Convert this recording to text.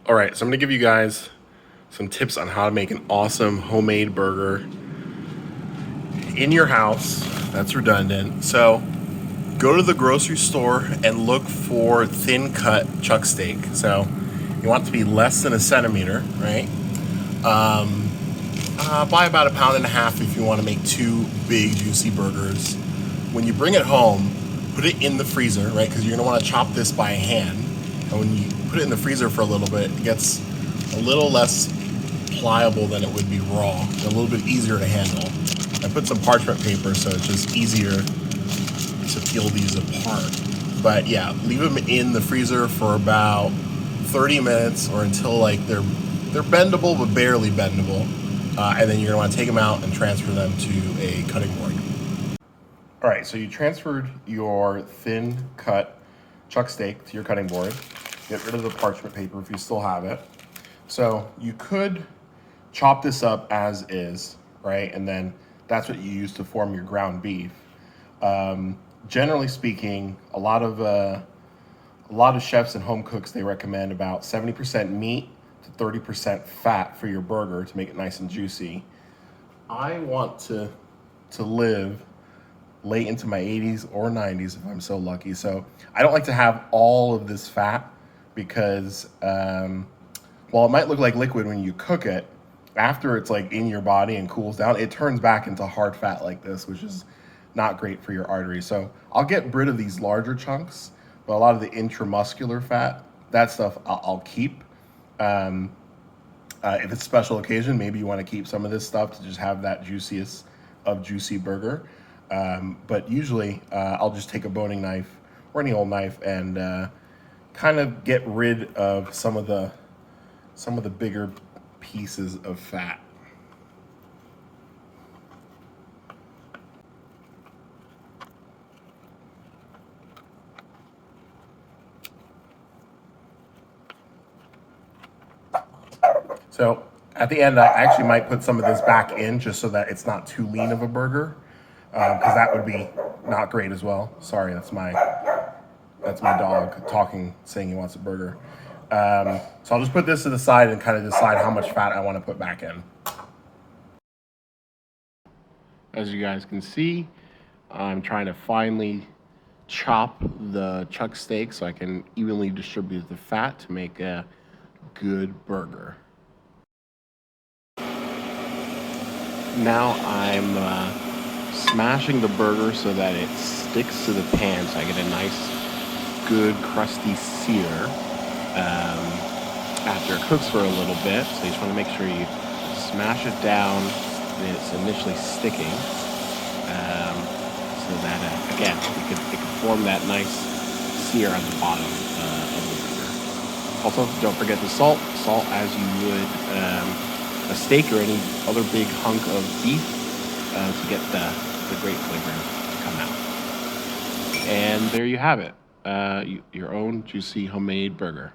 All right, so I'm gonna give you guys some tips on how to make an awesome homemade burger in your house. That's redundant. So go to the grocery store and look for thin cut chuck steak. So you want it to be less than a centimeter, right? Buy about 1.5 pounds if you want to make two big juicy burgers. When you bring it home, put it in the freezer, right? Because you're gonna want to chop this by hand. And when you put it in the freezer for a little bit, it gets a little less pliable than it would be raw, and a little bit easier to handle. I put some parchment paper so it's just easier to peel these apart. But yeah, leave them in the freezer for about 30 minutes or until like they're bendable but barely bendable. And then you're gonna want to take them out and transfer them to a cutting board. All right, so you transferred your thin cut chuck steak to your cutting board. Get rid of the parchment paper if you still have it. So you could chop this up as is, right? And then that's what you use to form your ground beef. Generally speaking, a lot of chefs and home cooks, they recommend about 70% meat to 30% fat for your burger to make it nice and juicy. I want to live late into my 80s or 90s if I'm so lucky. So I don't like to have all of this fat because while it might look like liquid when you cook it, after it's like in your body and cools down, it turns back into hard fat like this, which is not great for your arteries. So I'll get rid of these larger chunks, but a lot of the intramuscular fat, that stuff I'll keep. If it's a special occasion, maybe you want to keep some of this stuff to just have that juiciest of juicy burger. But usually I'll just take a boning knife or any old knife and kind of get rid of some of the bigger pieces of fat. So at the end, I actually might put some of this back in just so that it's not too lean of a burger, because that would be not great as well. Sorry, that's my dog talking, saying he wants a burger. So I'll just put this to the side and kind of decide how much fat I want to put back in. As you guys can see, I'm trying to finely chop the chuck steak so I can evenly distribute the fat to make a good burger. Now I'm smashing the burger so that it sticks to the pan so I get a nice, good, crusty sear after it cooks for a little bit. So you just want to make sure you smash it down when it's initially sticking so that, again, it can form that nice sear on the bottom of the burger. Also, don't forget the salt. Salt as you would a steak or any other big hunk of beef to get the great flavor to come out. And there you have it, your own juicy homemade burger.